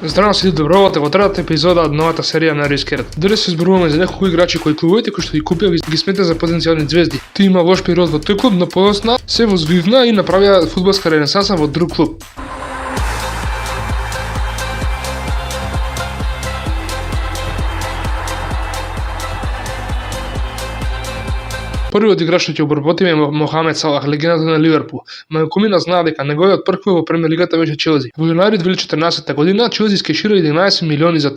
Здраво сите, доброволте во третата епизода од новата серија на Рискерет. Денес се зборуваме за неколку играчи кои клубовите кои што ги купија ги смета за потенцијални ѕвезди. Тие има лош период во тој клуб, но подоцна се возвивна и направија фудбалска ренесанса во друг клуб. Првиот играч што ќе обработиме е Мохамед Салах, легендата на Ливерпул. Малкумина знае дека неговиот прв клуб во премиер лигата беше Челси. Во јануари 2014 година Челси скешира 11 милиони за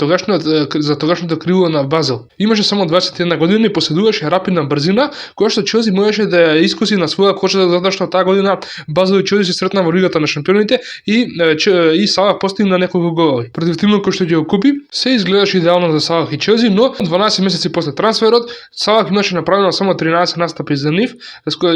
тогашното крило на Базел. Имаше само 21 години и поседуваше рапидна брзина, која што Челси можеше да ја искуси на своја коча, затоа што таа година Базел и Челси се сретна во лигата на шампионите и Салах постигна неколку голови. Против тимот кој што ќе го купи, се изгледаше идеално за Салах и Челси, но 12 месеци после трансферот Салах имаше направено само 13 настапи за нив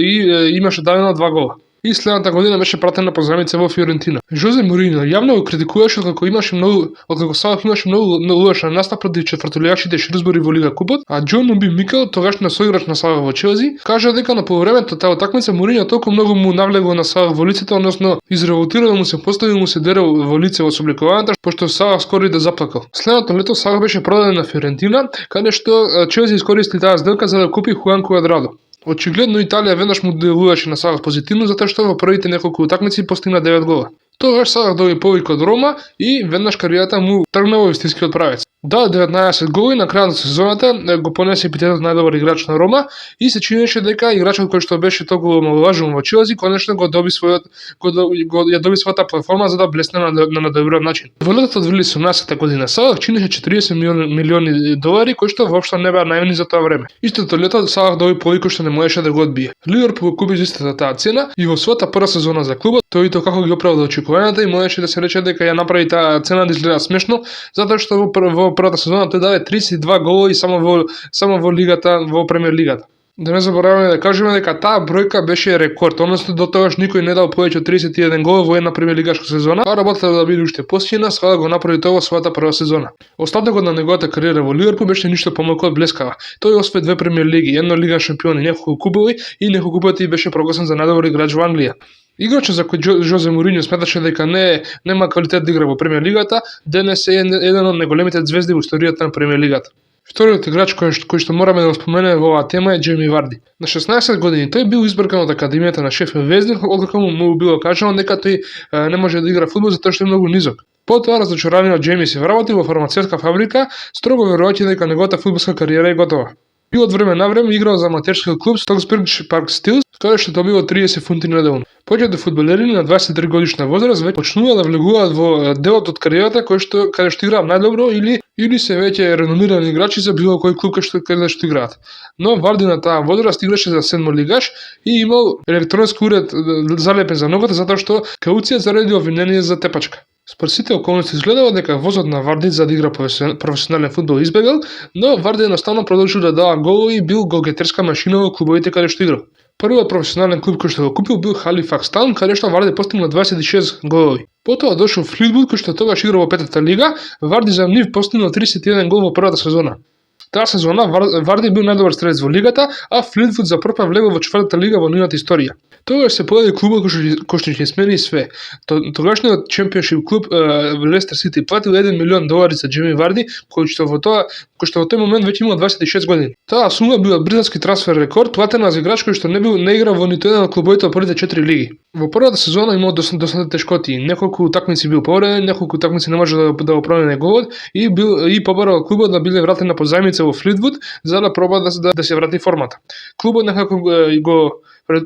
и имаше дадено 2 гола. И следната година беше пратен на позајмица во Фиорентина. Жозе Мориньо јавно го критикуваше откако Салах имаше многу лош настап против четвртолигачите Шрусбери во Лига Купот, а Џон Оби Микел, тогашниот соиграч на Салах во Челси, кажа дека на полувремето таа утакмица Мориньо толку многу му навлегува на Салах во лицето, односно изреволтира да му се постави му се дере во лице во собликувањето, пошто Салах скоро и да заплакал. Следното лето Салах беше продаден на Фиорентина, каде што Челси искористи таа сделка за да купи Хуан Квадрадо. Очигледно Италија веднаш му делуваше на Салах позитивно затоа што во првите неколку утакмици постигна 9 гола. Тогаш Салах доби повик од Рома и веднаш кариерата му тргна во вистинскиот правец. Да, 19 голи на крајот на сезоната го понесе епитетот најдобар играч на Рома и се чинеше дека играчот кој што беше толку маловажен во Челси конечно го доби својата платформа за да блесне на добар начин. Во летото од 2017 година Салах чинеше 40 милиони долари кои што воопшто не беа најмни за тоа време. Истото лето Салах доби повик кој што не можеше да го одбие. Ливерпул го купи за истата таа цена и во својата прва сезона за клубот тој тоа како ги оправда очекувањата и можеше да се рече дека ја направи таа цена да изгледа смешно затоа што во првата сезона тој даде 32 голови само во лигата, во премиер лигата. Да не забораваме да кажеме дека таа бројка беше рекорд, односно до тогаш никој не дал повеќе од 31 гол во една премиер лигашка сезона, а работата да биде уште посилна, сега го направи тоа во својата прва сезона. Остатокот на неговата кариера во Ливерпул беше ништо помалку од блескава. Тој освои 2 премиер лиги, една лига шампиони, неколку купови и неколку пати беше прогласен за најдобар играч во Англија. Играчот за кој Жозе Мориньо сметаше дека нема квалитет да игра во премиер лигата, денес е еден од најголемите ѕвезди во историјата на премиер лигата. Вториот играч кој што мораме да го споменеме во оваа тема е Џейми Варди. На 16 години тој бил избркан од академијата на Шефилд Вездин, откако му било кажано дека тој не може да игра фудбал затоа што е многу низок. Потоа разочаруваниот Џейми се вработи во фармацевтска фабрика, строго верувајќи дека неговата фудбалска кариера е готова. И од време на време играл за аматерскиот клуб Стоксбридж Парк Стилс, каде што добива 30 фунти неделно. Повеќето фудбалери на 23 годишна возраст веќе почнуваат да влегуваат во делот од кариерата каде што играат најдобро или се веќе реномирани играчи за било кој клуб каде што играат. Но Варди на таа возраст играше за седмолигаш и имал електронски уред залепен за ногата затоа што кауција заради обвинение за тепачка. Според сите околности изгледало дека возот на Варди за да игра професионален фудбал избегал, но Варди едноставно продолжил да дава голови и бил голгетерска машина во клубовите каде што играл. Првиот професионален клуб кој што го купил бил Халифакс Таун, каде што Варди постигна 26 голови. Потоа дошол Флитвуд кој што тогаш игра во петата лига, Варди за нив постигнал 31 гол во првата сезона. Таа сезона Варди бил најдобар стрелец во лигата, а Флитвуд за прв пат влегол во четвртата лига во нивната историја. Тогаш се појави клубот кој што ќе смени све. Тогашниот чемпионшип клуб Лестер Сити платил 1 милион долари за Џейми Варди, кој што во тој момент веќе имал 26 години. Таа сума била британски трансфер рекорд, платена за играч кој што не игра во ниту еден од клубовите од првите 4 лиги. Во првата сезона имал доста тешкоти, неколку утакмици бил повреден, неколку утакмици не може да опромени голот и побарал клубот да биде вратен на позајмица во Флитвуд за да проба да се врати формата. Клубот некако го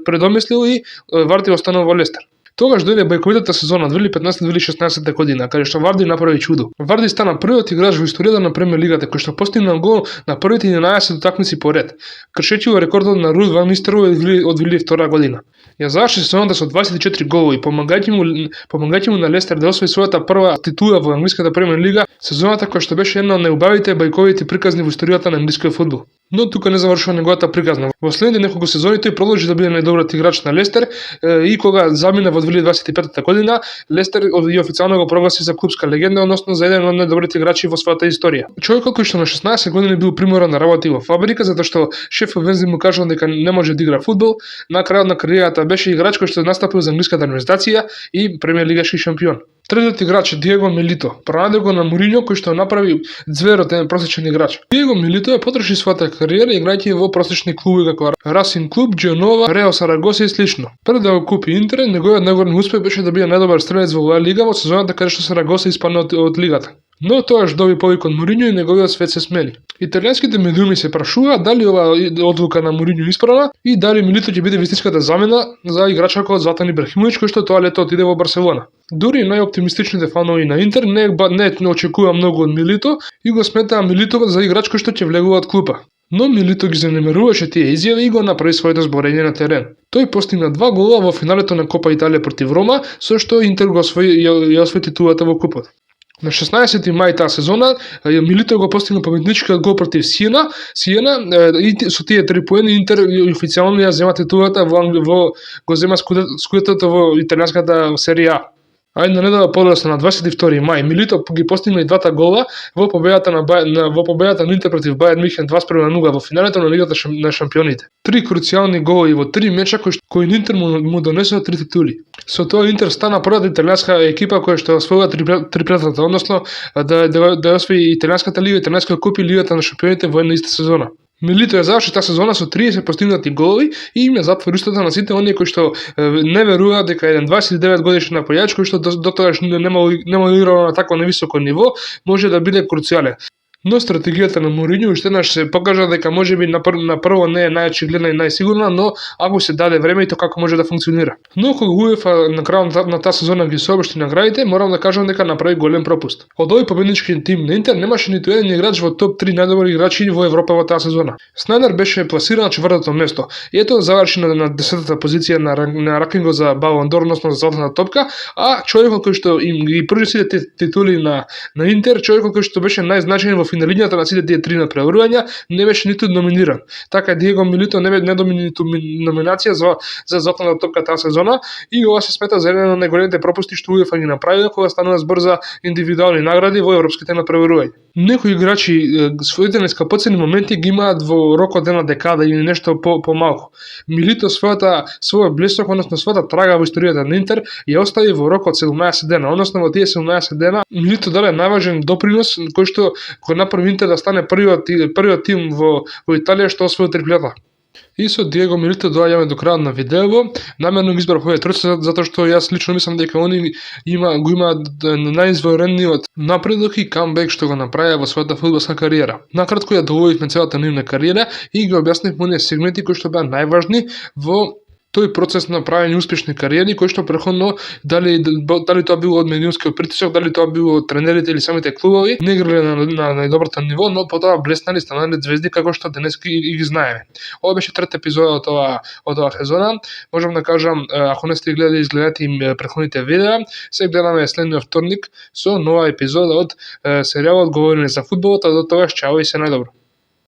предомислил и Варди останал во Лестер. Тогаш дојде бајковитата сезона 2015-2016 година, каде што Варди направи чудо. Варди стана првиот играч во историјата на премиер лигата кој што постигнал гол на првите 11 утакмици поред, кршејќи го рекордот на Руд ван Нистелрой од 2002 година. Ја заврши сезоната со 24 голови, помагајќи му на Лестер да освои својата прва титула во англиската премиер лига, сезоната која што беше една од најубавите бајковити приказни во историјата на англискиот фудбал. Но тука не завршува неговата приказна. Во следните неколку сезони тој продолжи да биде најдобриот играч на Лестер и кога замина во 2025 година, Лестер и официјално го прогласи за клубска легенда, односно за еден од најдобрите играчи во својата историја. Човекот кој што на 16 години бил приморан да работи во фабрика затоа што Шефилд Венздин му кажал дека не може да игра фудбал, на крајот на кариерата беше играч кој што настапил за англиската репрезентација и премиер лигашки шампион. Третиот играч е Диего Милито, пронадего на Мориньо кој што направи зверот еден просечен играч. Диего Милито ја потроши својата кариера играјќи во просечни клубови како Расин клуб, Дженова, Реал Сарагоса и слично. Пред да го купи Интер, неговиот најголем успех беше да биде најдобар стрелец во оваа лига во сезоната каде што Сарагоса испадна од лигата. Но тоаш доби повик од Мориньо и неговиот свет се смени. Италијанските медиуми се прашуваат дали оваа одлука на Мориньо исправна и дали Милито ќе биде вистинската замена за играча како Златан Ибрахимовиќ кој што тоа лето отиде во Барселона. Дури најоптимистичните фанови на Интер не очекува многу од Милито и го сметаа Милито за играч кој што ќе влегува од клупа. Но Милито ги занемаруваше тие изјави и го направи своето зборење на терен. Тој постигна 2 гола во финалето на Копа Италија против Рома, со што Интер го освои титулата во купот. На 16 мај таа сезона Милито го постигна победничкиот гол против Сиена и со тие 3 поени Интер официјално ја зема титулата го зема скудетото во италијанската серија А. А една недела подоцна на 22 мај Милито ги постигна и двата гола во победата на Интер против Бајерн Мюнхен 2:0 во финалето на Лигата на шампионите. 3 круцијални голови во 3 меча кои Интер му донесоа 3 титули. Со тоа Интер стана првата италијанска екипа која што освоила триплетата, односно да освои италијанската лига, италијанската куп и Лигата на шампионите во една иста сезона. Милито ја заврши таа сезона со 30 постигнати голови и им ја затвори устата на сите оние кои што не веруваат дека еден 29 годишен напаѓач кој што дотогаш нема играл на такво невисоко ниво може да биде круцијален. Но стратегијата на Мориньо уште еднаш се покажа дека можеби на прво не е најочигледна и најсигурна, но ако се даде време и тоа како може да функционира. Но кога УЕФА на крајот на таа сезона ги соопшти наградите, морам да кажам дека направи голем пропуст. Од овој победнички тим на Интер немаше ниту еден играч во топ 3 најдобри играчи во Европа во таа сезона. Снайдер беше пласиран на 4-то место. И ето заврши на 10-та позиција на ракингот за Балон д'Ор, односно за златната топка, а човекот кој што им ги пружи сите титули на Интер, човекот кој што беше најзначаен во финалињата на сите тие 3 надпреварувања, не беше ниту номиниран. Така Диего Милито не доби ниту номинација за златната топка таа сезона и ова се смета за еден од најголемите пропусти што УЕФА ги направи кога станува збор за индивидуални награди во европските надпреварувања. Некои играчи своите нескапоцени моменти ги имаат во рок од една декада или нешто помалку. Милито својот блесок, односно својата трага во историјата на Интер ја остави во рок од 17 дена, односно во тие 17 дена Милито даде најважен допринос кој што го направи Интер да стане првиот тим во Италија што освои триплета. И со Диего Милито доаѓаме до крајот на видео. Намерно ги избрав овие тројца затоа што јас лично мислам дека они го имаат најизворениот напредок и камбек што го направија во својата фудбалска кариера. Накратко ја доводивме целата нивна кариера и ги објаснивме оние сегменти кои што беа најважни во тој процес на правење успешни кариери кои што претходно дали тоа било од медиумскиот притисок, дали тоа било од тренерите или самите клубови, не играле на најдоброто ниво, но потоа блеснали, станале звезди како што денес ги знаеме. Ова беше трета епизода од оваа сезона. Можам да кажам, ако не сте гледали, изгледате им претходните видеа. Се гледаме следниот вторник со нова епизода од серијалот Говорење за фудбалот, а до тогаш чао и се најдобро.